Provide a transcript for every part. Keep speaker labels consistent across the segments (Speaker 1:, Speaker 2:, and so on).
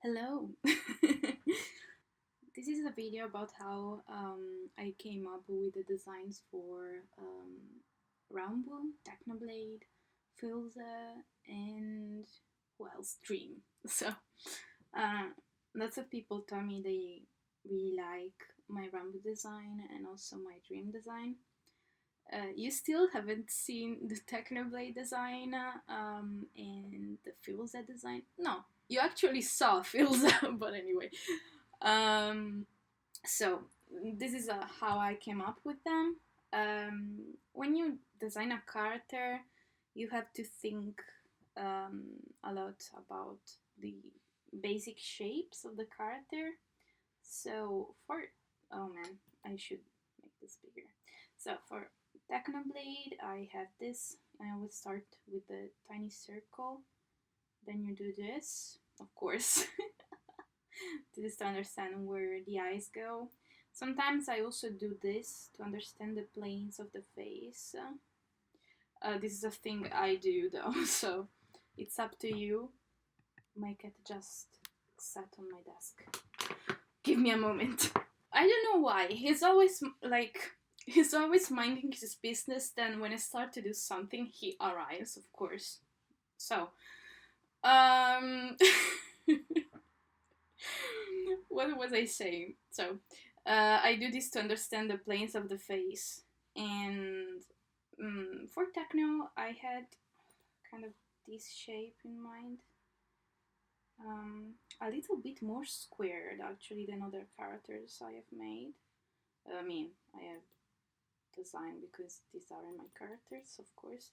Speaker 1: Hello! This is a video about how I came up with the designs for Rambu, Technoblade, Filza, and who else? Dream. So, uh, lots of people tell me they really like my Rambu design and also my Dream design. You still haven't seen the Technoblade design and the Filza design? No, you actually saw Filza, but anyway. Um, so this is how I came up with them. When you design a character, you have to think a lot about the basic shapes of the character. So for oh man, I should make this bigger. So for Technoblade, I have this. I always start with the tiny circle. Then you do this, of course. This is to understand where the eyes go. Sometimes I also do this to understand the planes of the face. This is a thing I do though, so it's up to you. My cat just sat on my desk. Give me a moment. I don't know why. He's always minding his business. Then when I start to do something, he arrives, of course. So, um, what was I saying? So, I do this to understand the planes of the face. And for techno, I had kind of this shape in mind. A little bit more squared actually than other characters I have made. I mean, I have designed because these are my characters, of course.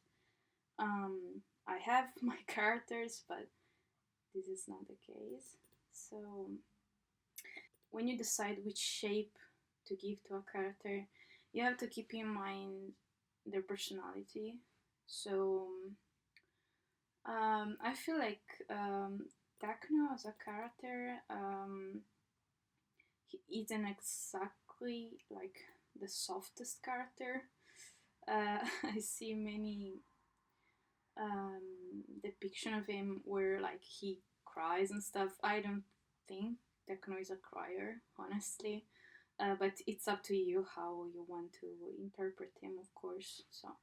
Speaker 1: I have my characters, but this is not the case. So when you decide which shape to give to a character, you have to keep in mind their personality. So I feel like Techno as a character, he isn't exactly like the softest character. I see many depiction of him where like he cries and stuff. I don't think Techno is a crier, honestly. But it's up to you how you want to interpret him, of course. So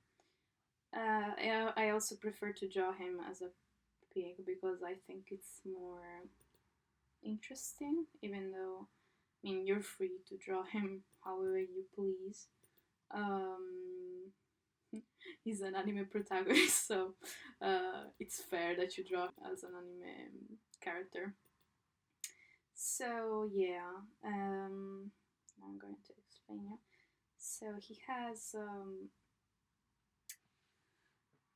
Speaker 1: I also prefer to draw him as a pig because I think it's more interesting, even though I mean you're free to draw him however you please. Um, he's an anime protagonist, so it's fair that you draw as an anime character. So yeah, I'm going to explain you. So he has.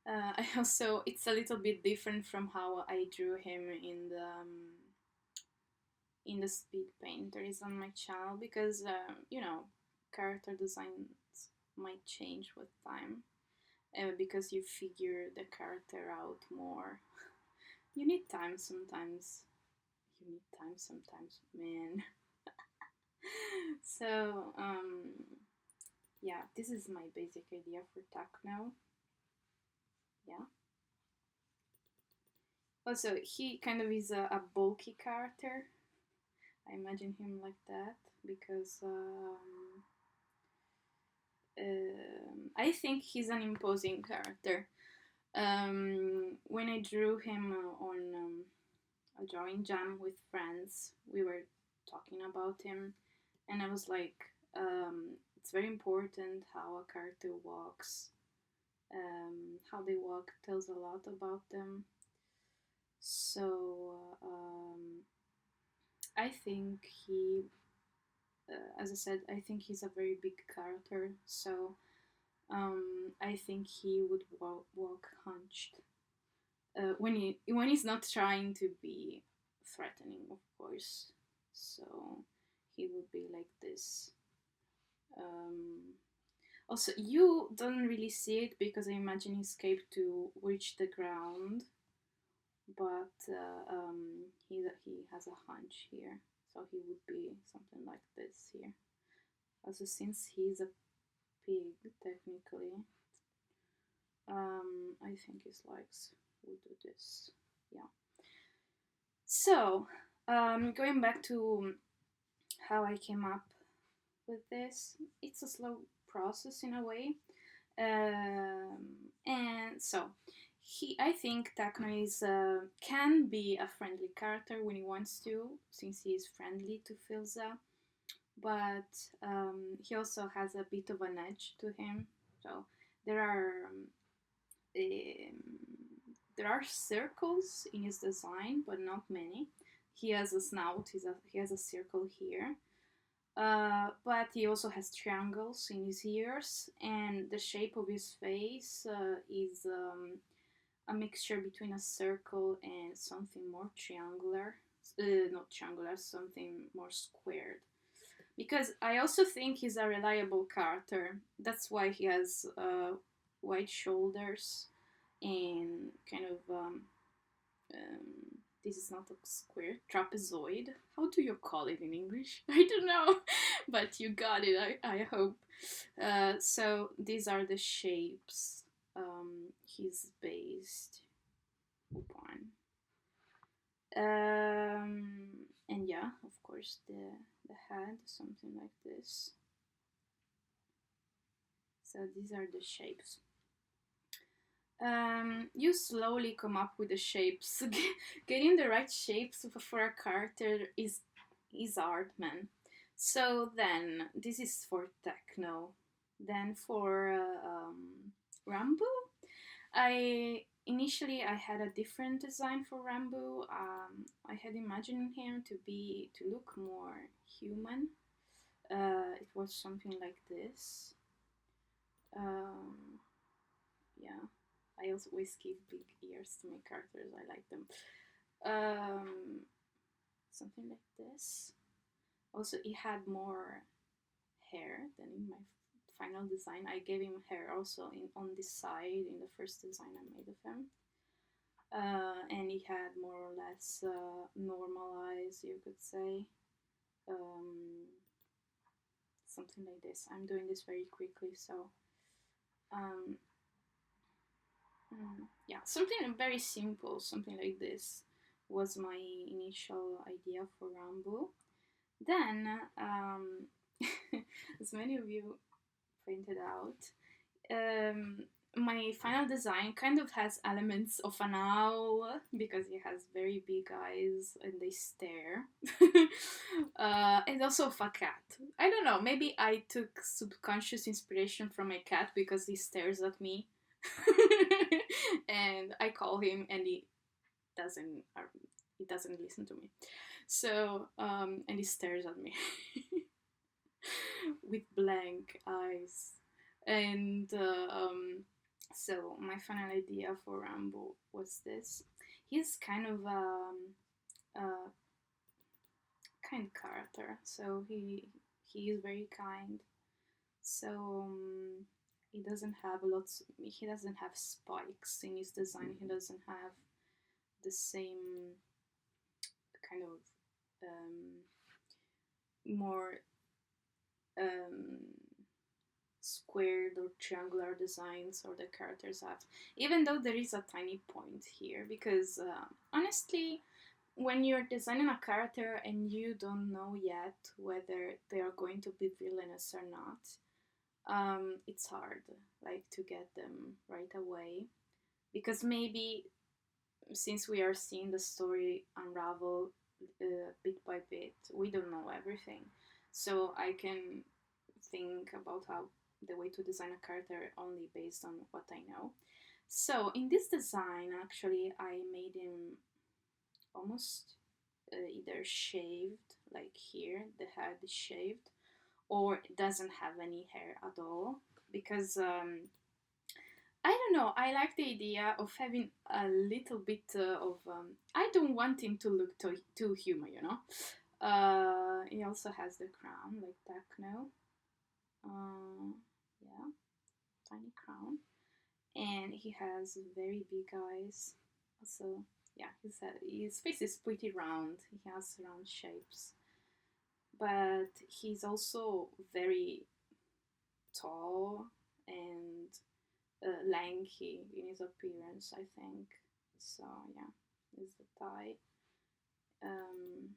Speaker 1: I also it's a little bit different from how I drew him in the speed paint there is on my channel because character designs might change with time because you figure the character out more. You need time sometimes. You need time sometimes, man. So yeah, this is my basic idea for Techno. Yeah. Also, he kind of is a bulky character. I imagine him like that because I think he's an imposing character. When I drew him on a drawing jam with friends, we were talking about him, and I was like, it's very important how a character walks. How they walk tells a lot about them. So I think as I said, I think he's a very big character. So I think he would walk hunched when he's not trying to be threatening, of course. So he would be like this. Um, Also, you don't really see it because I imagine he escaped to reach the ground, but he has a hunch here, so he would be something like this here. Also, since he's a pig, technically, I think his legs would do this. Yeah. So, Going back to how I came up with this, it's a slow process in a way. And so I think Takno is can be a friendly character when he wants to, since he is friendly to Filza, but he also has a bit of an edge to him. So there are um, there are circles in his design, but not many. He has a snout. He has a circle here. But he also has triangles in his ears, and the shape of his face is a mixture between a circle and something more triangular. Not triangular, something more squared. Because I also think he's a reliable character. That's why he has wide shoulders and kind of this is not a square, trapezoid. How do you call it in English? I don't know, but you got it. I hope. So these are the shapes he's based upon. And yeah, of course, the head, something like this. So these are the shapes. You slowly come up with the shapes. Getting the right shapes for a character is art, man. So then this is for Techno. Then for Rambu, I had a different design for Rambu. I had imagined him to look more human. It was something like this. Yeah, I also always give big ears to my characters. I like them. Something like this. Also, he had more hair than in my final design. I gave him hair also on this side in the first design I made of him. And he had more or less normal eyes, you could say. Something like this. I'm doing this very quickly, so yeah, something very simple, something like this was my initial idea for Rambo. Then, as many of you pointed out, my final design kind of has elements of an owl because he has very big eyes and they stare. And also of a cat. I don't know, maybe I took subconscious inspiration from my cat because he stares at me. And I call him and doesn't he doesn't listen to me. So and he stares at me with blank eyes. And so my final idea for Rambo was this. He's kind of a kind character, so he is very kind. So he doesn't have lots. He doesn't have spikes in his design. He doesn't have the same kind of more squared or triangular designs or the characters have, even though there is a tiny point here because honestly when you're designing a character and you don't know yet whether they are going to be villainous or not, it's hard like to get them right away because maybe since we are seeing the story unravel bit by bit, we don't know everything. So I can think about how the way to design a character only based on what I know. So in this design, actually, I made him almost either shaved, like here, the head is shaved, or it doesn't have any hair at all because I don't know. I like the idea of having a little bit of. I don't want him to look too human, you know. He also has the crown like Techno. Yeah, tiny crown, and he has very big eyes. Also, yeah, his face is pretty round. He has round shapes, but he's also very tall and lanky in his appearance, I think. So yeah, is the tie, Um,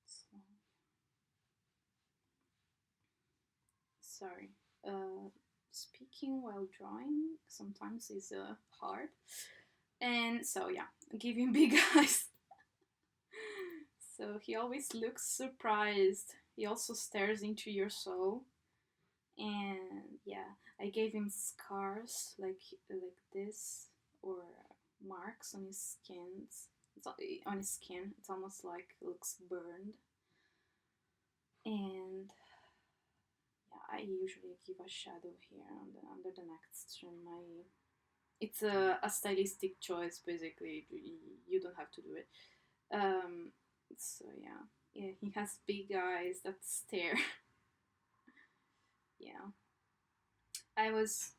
Speaker 1: so, sorry. Speaking while drawing sometimes is hard. And so yeah, give him big eyes. So he always looks surprised. He also stares into your soul. And yeah, I gave him scars like this, or marks on his skins. On his skin. It's almost like it looks burned. And yeah, I usually give a shadow here under the next trim. It's a stylistic choice basically. You don't have to do it. Um, so yeah, he has big eyes that stare. Yeah, I was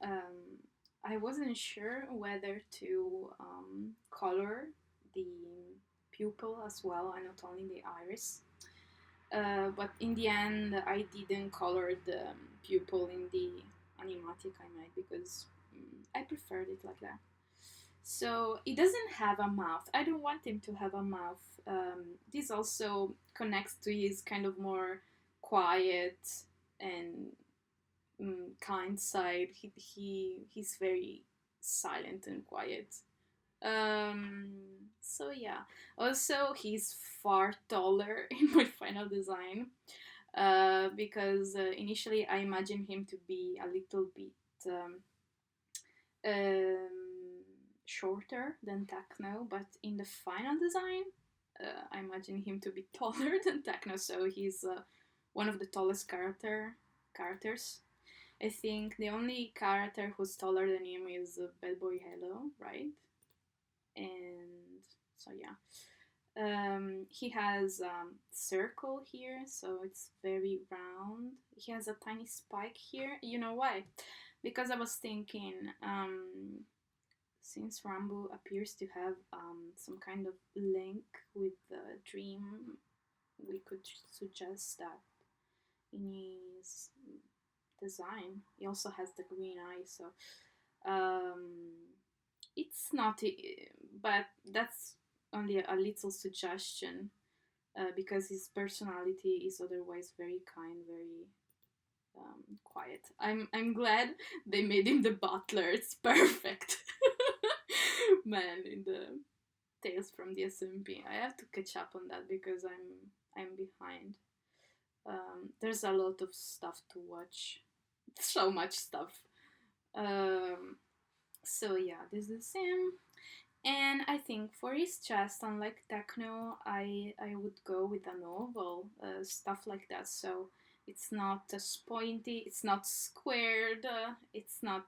Speaker 1: I wasn't sure whether to color the pupil as well, and not only the iris. But in the end, I didn't color the pupil in the animatic I made because I preferred it like that. So it doesn't have a mouth. I don't want him to have a mouth. This also connects to his kind of more quiet and kind side. He's very silent and quiet. Um, so yeah. Also, he's far taller in my final design. Because initially I imagined him to be a little bit um, shorter than Techno, but in the final design, I imagine him to be taller than Techno. So he's one of the tallest characters. I think the only character who's taller than him is Bad Boy Hello, right? And so yeah. He has circle here, so it's very round. He has a tiny spike here. You know why? Because I was thinking, since Rambu appears to have some kind of link with the dream, we could suggest that in his design. He also has the green eye, so um, it's not, but that's only a little suggestion because his personality is otherwise very kind, very quiet. I'm glad they made him the butler. It's perfect. Man, in the Tales from the SMP, I have to catch up on that because I'm behind. There's a lot of stuff to watch. So much stuff. Um, so yeah, this is him. And I think for his chest, unlike Techno, I would go with a novel, stuff like that. So it's not as pointy, it's not squared, it's not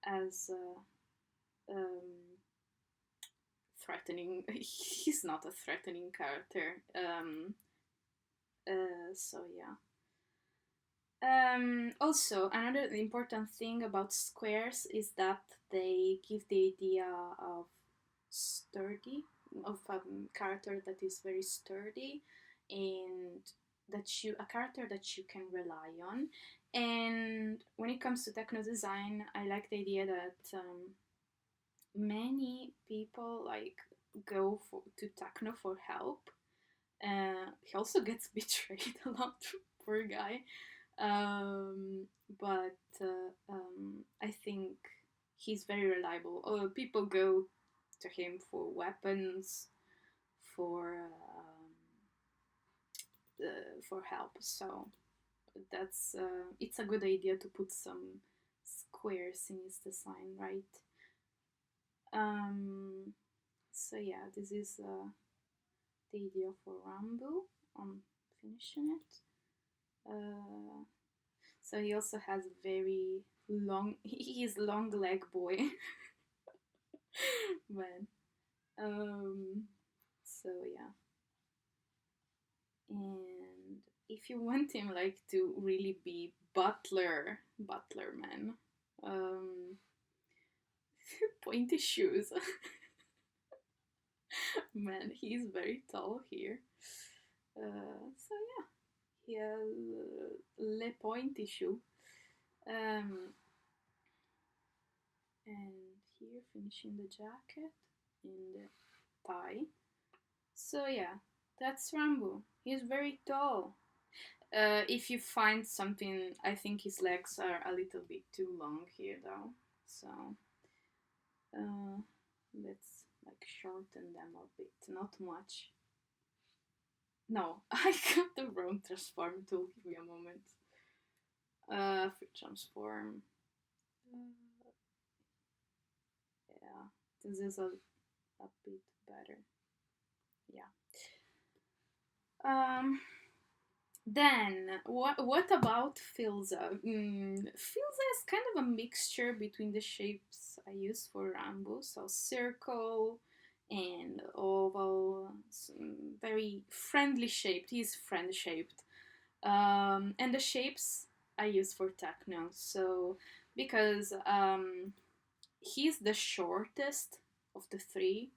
Speaker 1: as threatening. He's not a threatening character. So yeah. Also, another important thing about squares is that they give the idea of sturdy, of a character that is very sturdy, and a character that you can rely on. And when it comes to techno design, I like the idea that many people like go to techno for help. He also gets betrayed a lot, poor guy. But I think he's very reliable. People go to him for weapons, for help. So that's it's a good idea to put some squares in his design, right? So yeah, this is the idea for Rambo. I'm finishing it. So he also has very long. He's long leg boy, man. So yeah, and if you want him like to really be butler man, um, pointy shoes. Man, he's very tall here. So yeah, he has le pointy shoe. Um, and here finishing the jacket. in the thigh. So yeah, that's Rambu. He's very tall. If you find something, I think his legs are a little bit too long here though. So let's like shorten them a bit, not much. No, I got the wrong transform tool. Give me a moment. Free transform. Yeah, this is a bit better. Yeah. Then what about Filza? Filza is kind of a mixture between the shapes I use for Rambo, so circle and oval, very friendly shaped. He's friend shaped, and the shapes I use for techno. So because he's the shortest of the three,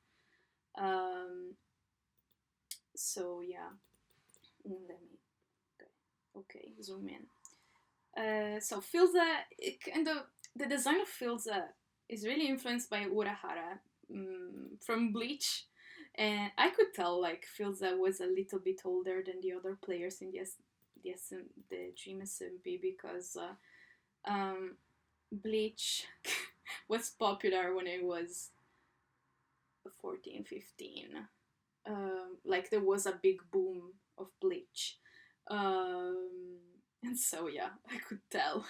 Speaker 1: um, so yeah. Let me okay, zoom in. So Filza, kind of the design of Filza is really influenced by Urahara from Bleach, and I could tell like Filza was a little bit older than the other players in the Dream SMP because Bleach was popular when I was 14, 15. Like there was a big boom of Bleach. And so yeah, I could tell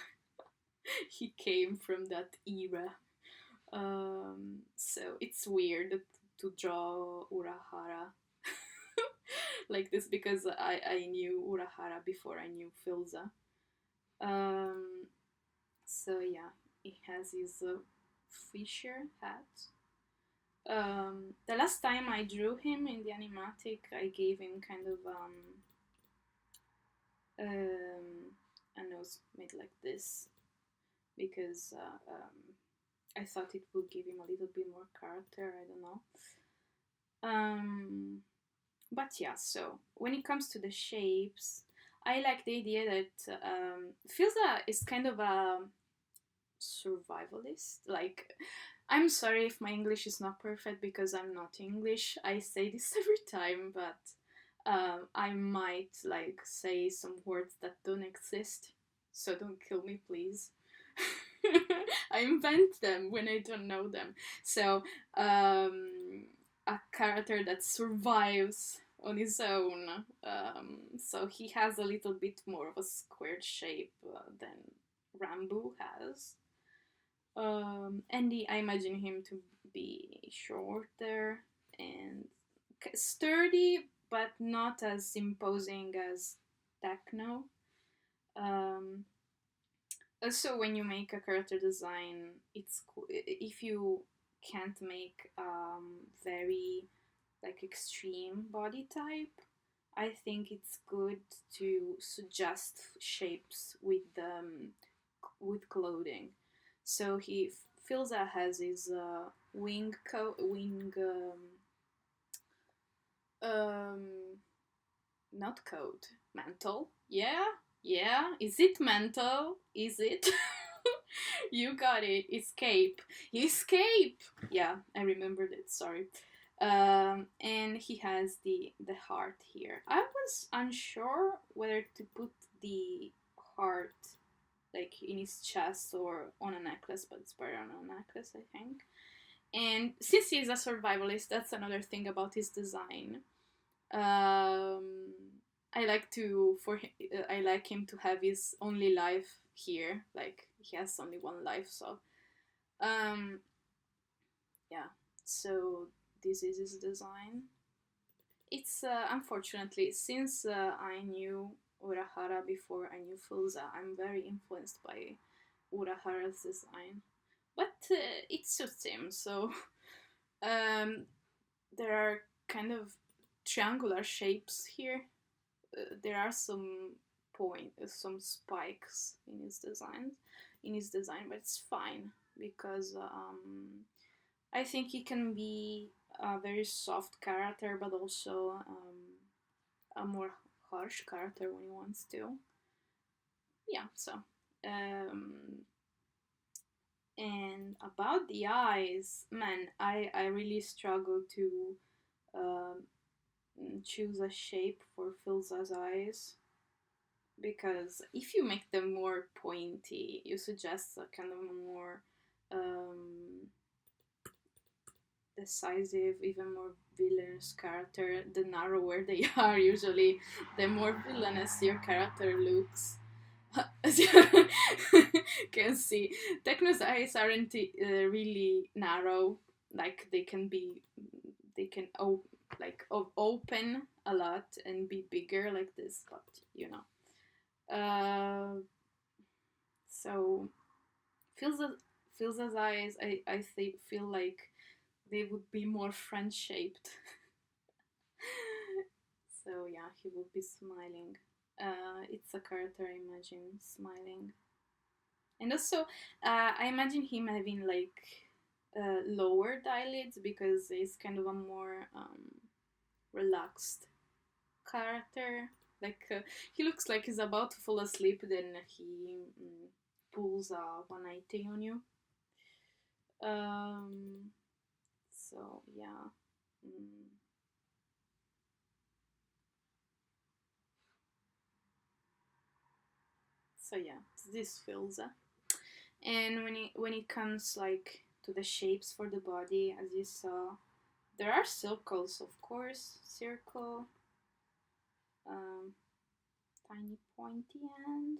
Speaker 1: he came from that era. So it's weird to draw Urahara like this because I knew Urahara before I knew Filza. Um, so yeah, he has his fisher hat. The last time I drew him in the animatic, I gave him kind of a nose made like this because I thought it would give him a little bit more character. I don't know. But yeah, so when it comes to the shapes, I like the idea that Filza is kind of a survivalist. Like, I'm sorry if my English is not perfect because I'm not English. I say this every time, but I might like say some words that don't exist. So don't kill me, please. I invent them when I don't know them. So a character that survives on his own. So he has a little bit more of a squared shape than Rambu has. And I imagine him to be shorter and sturdy, but not as imposing as Techno. Um, Also, when you make a character design, it's cool if you can't make very like extreme body type. I think it's good to suggest shapes with clothing. So Filza has his wing coat, um, not coat, mantle. Yeah, yeah. Is it mantle? Is it? You got it. Escape. Escape. Yeah, I remembered it. Sorry. And he has the heart here. I was unsure whether to put the heart like in his chest or on a necklace, but it's better on a necklace, I think. And since he's a survivalist, that's another thing about his design. Um, I like him to have his only life here. Like he has only one life, so um, yeah. So this is his design. It's unfortunately since I knew Urahara before I knew Fulza, I'm very influenced by Urahara's design, but it suits him. So um, there are kind of triangular shapes here. There are some spikes in his design, but it's fine because I think he can be a very soft character, but also a more harsh character when he wants to. Yeah, so um, And about the eyes, man, I really struggle to um, choose a shape for Filza's eyes, because if you make them more pointy, you suggest a kind of a more um, decisive, even more villainous character. The narrower they are, usually, the more villainous your character looks. As you can see, Techno's eyes aren't really narrow. Like they can open a lot and be bigger like this, but you know. So Filza's eyes, I think feel like they would be more friend shaped. So yeah, he would be smiling. It's a character I imagine smiling, and also I imagine him having like lower eyelids because he's kind of a more relaxed character. Like he looks like he's about to fall asleep, then he pulls a 180 on you. Um, so yeah. Mm. So yeah, this feels. And when it comes like to the shapes for the body, as you saw, there are circles, of course. Circle, um, tiny pointy end.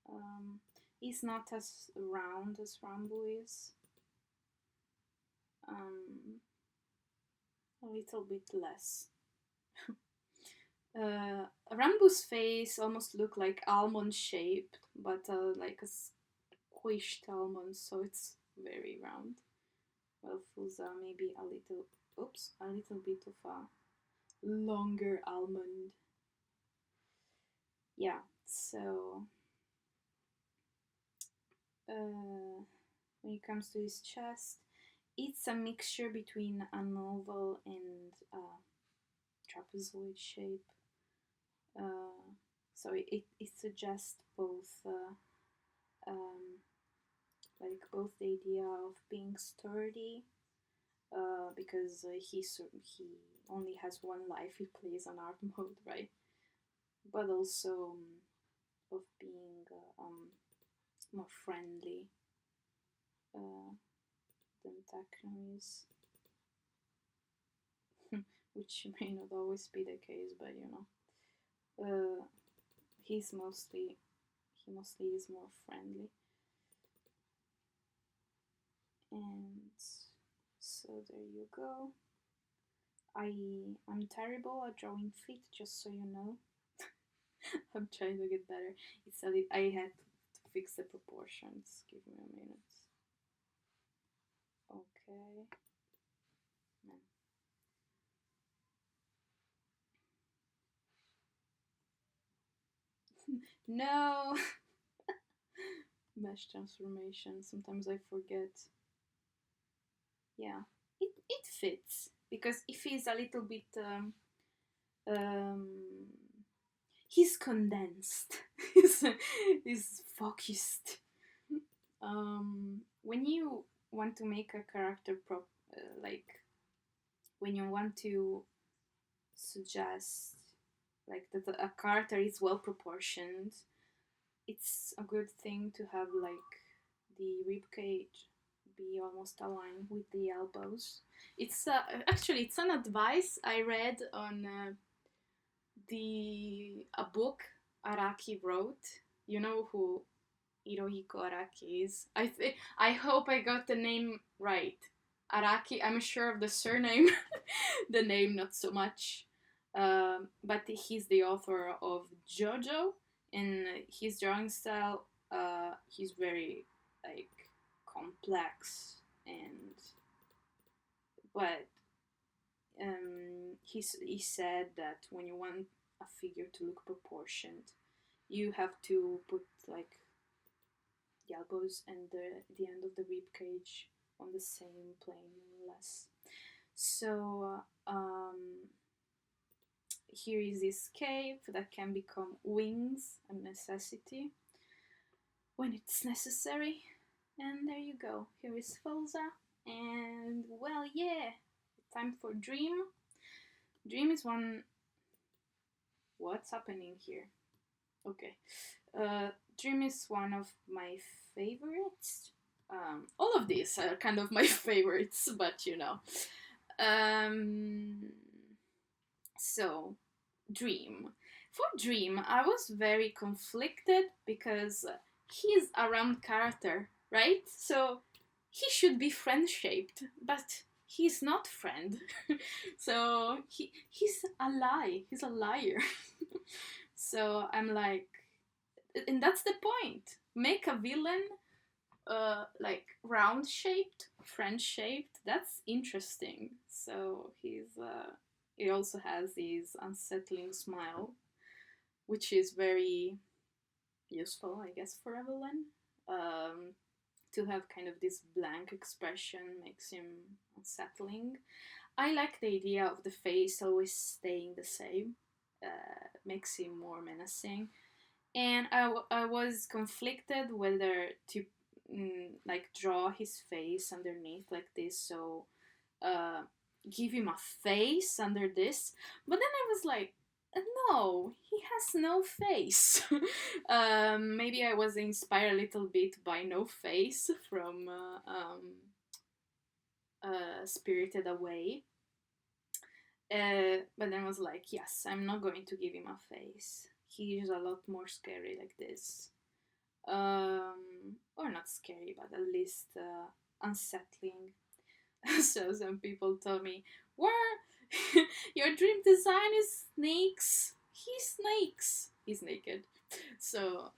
Speaker 1: Um, he's not as round as Rambu is. A little bit less. Rambu's face almost looked like almond shaped, but like a squished almond, so it's very round. Well, Fuza maybe a little bit of a longer almond. Yeah, so when it comes to his chest, it's a mixture between an oval and a trapezoid shape. So it suggests both like both the idea of being sturdy, because he only has one life. He plays on art mode, right? But also of being more friendly uh, than Techno is, which may not always be the case, but you know, he's mostly he mostly is more friendly. And so there you go. I'm terrible at drawing feet, just so you know. I'm trying to get better. I had to fix the proportions. Give me a minute. Okay. No. Mesh transformation. Sometimes I forget. Yeah, it fits because if he's a little bit um he's condensed. he's focused. When you want to make a character like when you want to suggest like that a character is well proportioned, it's a good thing to have like the rib cage be almost aligned with the elbows. It's actually it's an advice I read on the a book Araki wrote. You know who Hirohiko Araki is? I hope I got the name right. Araki. I'm sure of the surname, the name not so much. But he's the author of JoJo, and his drawing style, he's very like complex, and but he said that when you want a figure to look proportioned, you have to put like the elbows and the end of the rib cage on the same plane, more or less. So here is this cape that can become wings, a necessity when it's necessary. And there you go. Here is Filza. And well, yeah, time for Dream. Dream is one. What's happening here? Okay. Dream is one of my favorites. All of these are kind of my favorites, but you know. Um, so, Dream. For Dream, I was very conflicted because he's a round character, right? So he should be friend shaped, but he's not friend. So he's a lie. He's a liar. So I'm like, and that's the point. Make a villain like round shaped, friend shaped. That's interesting. So he also has his unsettling smile, which is very useful, I guess, for a villain. Um, to have kind of this blank expression makes him unsettling. I like the idea of the face always staying the same. Makes him more menacing. And I was conflicted whether to like draw his face underneath like this, so uh, give him a face under this. But then I was like, no, he has no face. Maybe I was inspired a little bit by No Face from Spirited Away. But then I was like, yes, I'm not going to give him a face. He's a lot more scary like this. Or not scary, but at least unsettling. So some people told me, "What? Your dream design is snakes. He's snakes. He's naked." So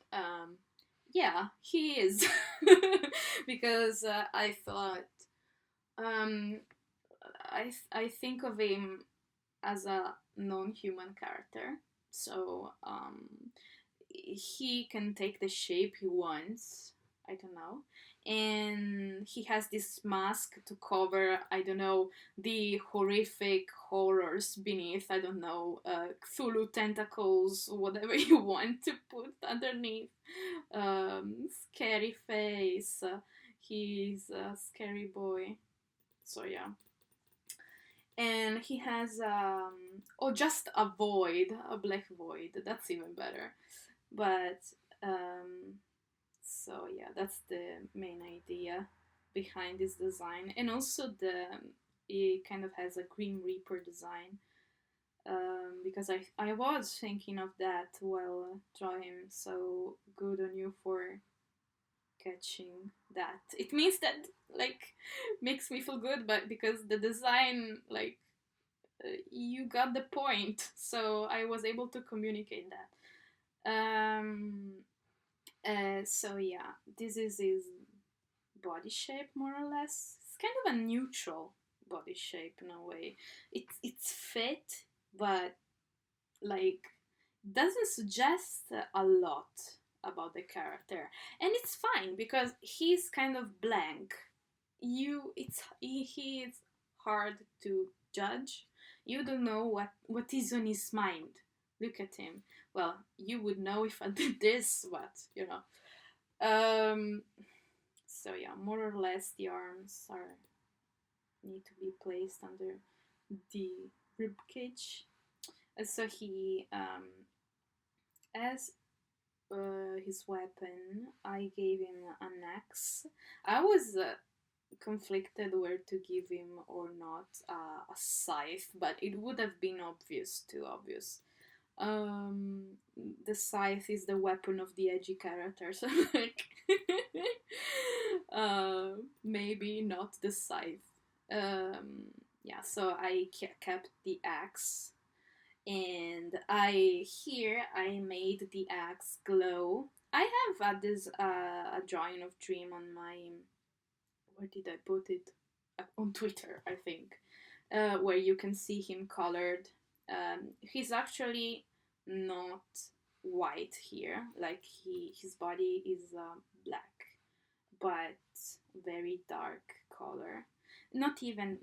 Speaker 1: yeah, he is. Because I thought um, I think of him as a non-human character. So he can take the shape he wants. I don't know. And he has this mask to cover, I don't know, the horrific horrors beneath, I don't know, Cthulhu tentacles, whatever you want to put underneath. Scary face. He's a scary boy. So yeah. And he has, just a void, a black void. That's even better. But so yeah, that's the main idea behind this design, and also it kind of has a Grim Reaper design, because I was thinking of that while drawing. So good on you for catching that. It means that like makes me feel good, but because the design like you got the point, so I was able to communicate that. So yeah, this is his body shape more or less. It's kind of a neutral body shape in a way. It's fit, but like doesn't suggest a lot about the character, and it's fine because he's kind of blank. He is hard to judge. You don't know what is on his mind. Look at him. Well, you would know if I did this, but you know. So yeah, more or less the arms are need to be placed under the rib cage. So he as his weapon, I gave him an axe. I was conflicted where to give him or not a scythe, but it would have been too obvious. The scythe is the weapon of the edgy character, so like maybe not the scythe. Yeah, so I kept the axe, and I made the axe glow. I have this a drawing of Dream on my, where did I put it? On Twitter, I think, where you can see him colored. He's actually not white here, like his body is black, but very dark color. Not even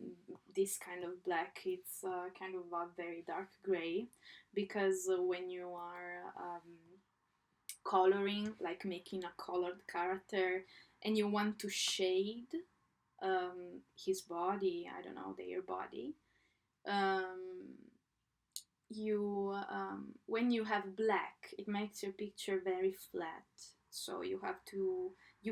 Speaker 1: this kind of black, it's kind of a very dark gray, because when you are coloring, like making a colored character, and you want to shade his body, I don't know, their body, you when you have black, it makes your picture very flat. So you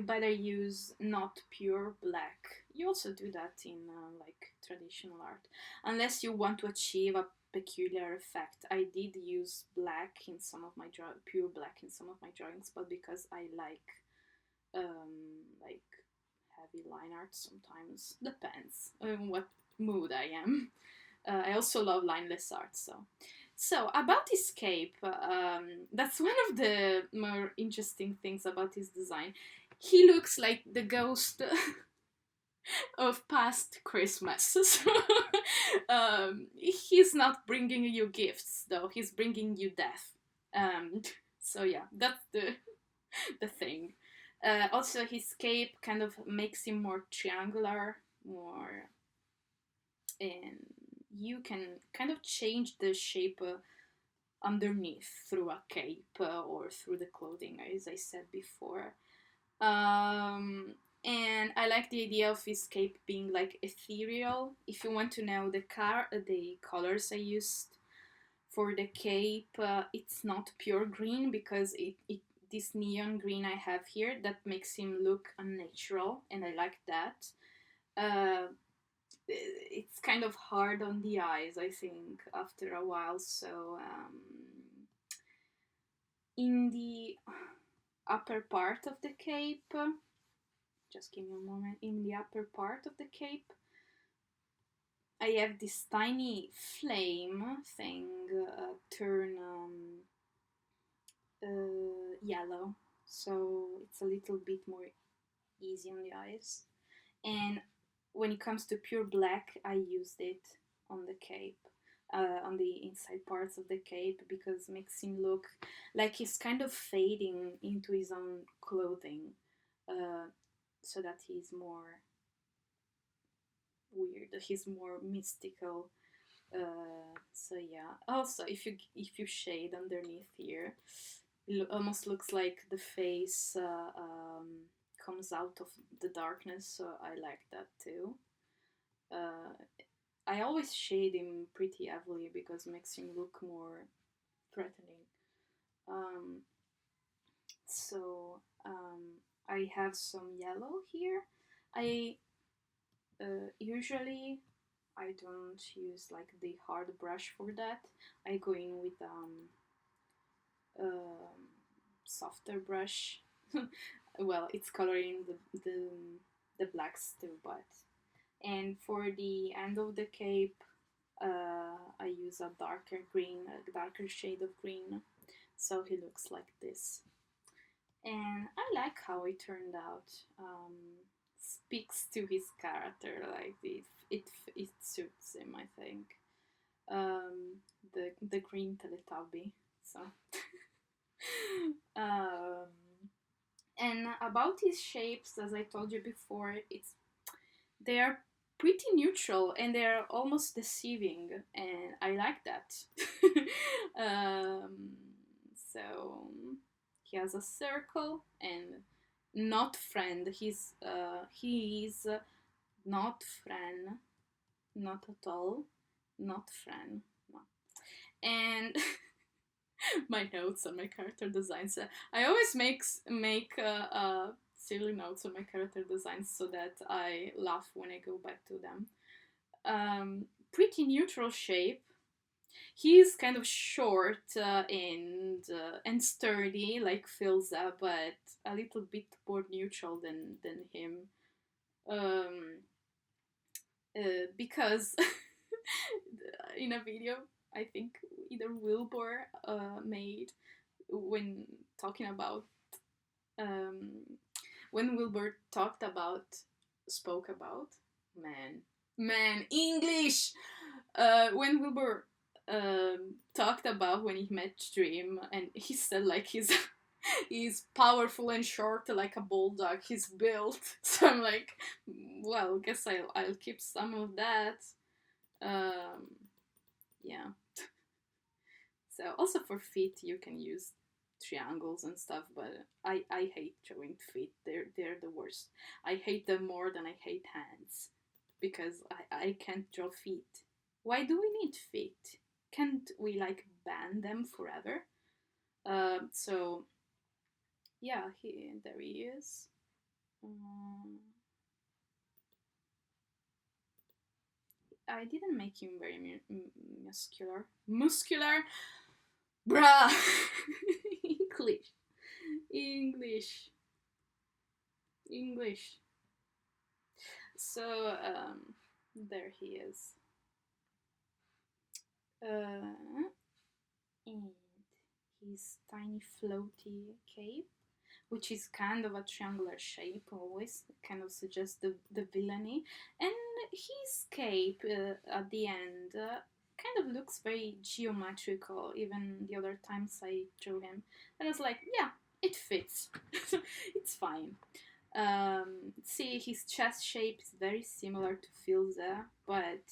Speaker 1: better use not pure black. You also do that in like traditional art, unless you want to achieve a peculiar effect. I did use black in some of my pure black in some of my drawings, but because I like heavy line art, sometimes depends on what mood I am. I also love lineless art. So about escape, that's one of the more interesting things about his design. He looks like the ghost of past Christmas. So, he's not bringing you gifts, though. He's bringing you death. So yeah, that's the thing. Also, his cape kind of makes him more triangular, more, and you can kind of change the shape underneath through a cape or through the clothing, as I said before. And I like the idea of his cape being like ethereal. If you want to know the colors I used for the cape, it's not pure green because this neon green I have here that makes him look unnatural, and I like that. It's kind of hard on the eyes, I think, after a while. So in the upper part of the cape, just give me a moment. In the upper part of the cape, I have this tiny flame thing turn yellow, so it's a little bit more easy on the eyes. And when it comes to pure black, I used it on the cape, on the inside parts of the cape, because it makes him look like he's kind of fading into his own clothing, so that he's more weird, he's more mystical. So yeah. Also, if you shade underneath here, it almost looks like the face comes out of the darkness. So I like that too. I always shade him pretty heavily because it makes him look more threatening. So I have some yellow here. I usually I don't use like the hard brush for that. I go in with softer brush. Well, it's coloring the blacks too, but. And for the end of the cape, I use a darker green, a darker shade of green, so he looks like this. And I like how it turned out. Speaks to his character, like it suits him, I think. The green Teletubby. So, and about his shapes, as I told you before, they are pretty neutral and they're almost deceiving, and I like that. So he has a circle and not friend. He is not friend, not at all, not friend. No. And my notes on my character designs. I always make silly notes on my character designs so that I laugh when I go back to them. Pretty neutral shape. He's kind of short and sturdy like Filza, but a little bit more neutral than him. Because in a video I think either Wilbur made when talking about when Wilbur spoke about man English when Wilbur talked about when he met Dream, and he said like he's powerful and short like a bulldog. He's built. So I'm like, well, guess I'll keep some of that. Yeah. So also for feet, you can use triangles and stuff, but I hate drawing feet. They're the worst. I hate them more than I hate hands because I can't draw feet. Why do we need feet? Can't we like ban them forever? So yeah, there he is. I didn't make him very muscular. Muscular, bruh. English, English, English. So there he is. And his tiny floaty cape, which is kind of a triangular shape always, kind of suggests the villainy. And his cape at the end kind of looks very geometrical, even the other times I drew him. And I was like, yeah, it fits. It's fine. See, his chest shape is very similar to Filza, but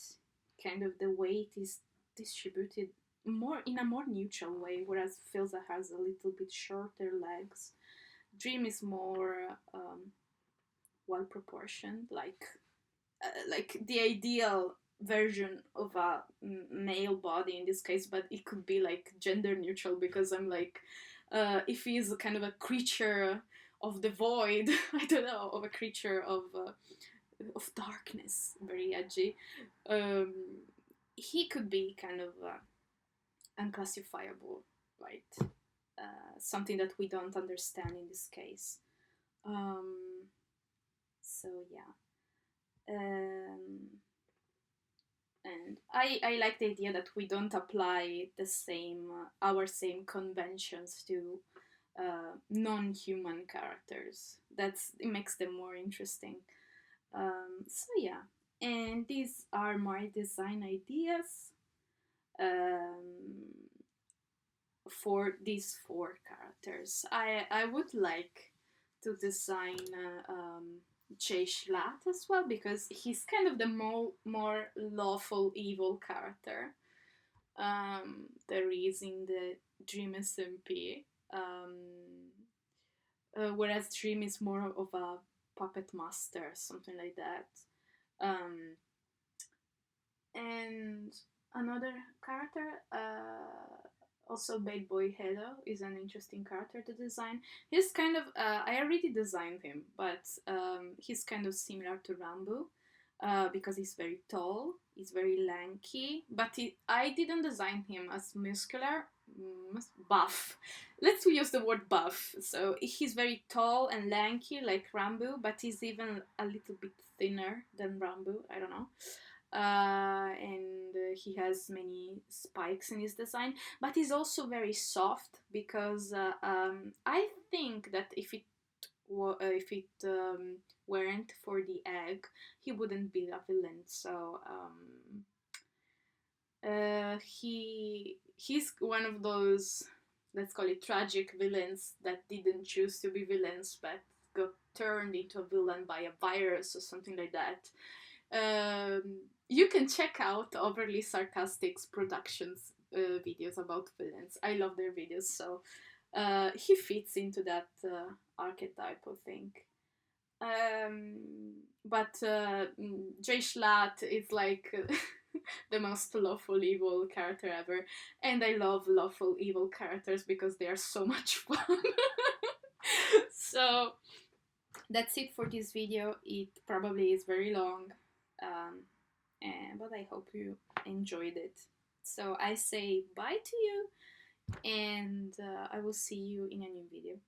Speaker 1: kind of the weight is distributed more in a more neutral way, whereas Filza has a little bit shorter legs. Dream is more well proportioned, like the ideal version of a male body in this case, but it could be like gender neutral because I'm like, if he's kind of a creature of the void, I don't know, of a creature of darkness, very edgy. He could be kind of unclassifiable, right? Something that we don't understand in this case. So yeah. And I like the idea that we don't apply the same our same conventions to non-human characters. It makes them more interesting. So yeah, and these are my design ideas for these 4 characters. I would like to design Jay Schlatt as well, because he's kind of the more lawful evil character there is in the Dream SMP. Whereas Dream is more of a puppet master, something like that. And another character, also Bad Boy Hello, is an interesting character to design. He's kind of, I already designed him, but he's kind of similar to Rambu, because he's very tall, he's very lanky, but I didn't design him as muscular, buff. Let's use the word buff. So he's very tall and lanky like Rambu, but he's even a little bit thinner than Rambu, I don't know. And he has many spikes in his design, but he's also very soft because I think that if it weren't for the egg, he wouldn't be a villain. So he's one of those, let's call it, tragic villains that didn't choose to be villains but got turned into a villain by a virus or something like that. You can check out Overly Sarcastic's productions videos about villains. I love their videos, so he fits into that archetype, I think. But Jay Schlatt is like the most lawful evil character ever, and I love lawful evil characters because they are so much fun. So that's it for this video. It probably is very long, but I hope you enjoyed it. So I say bye to you, and I will see you in a new video.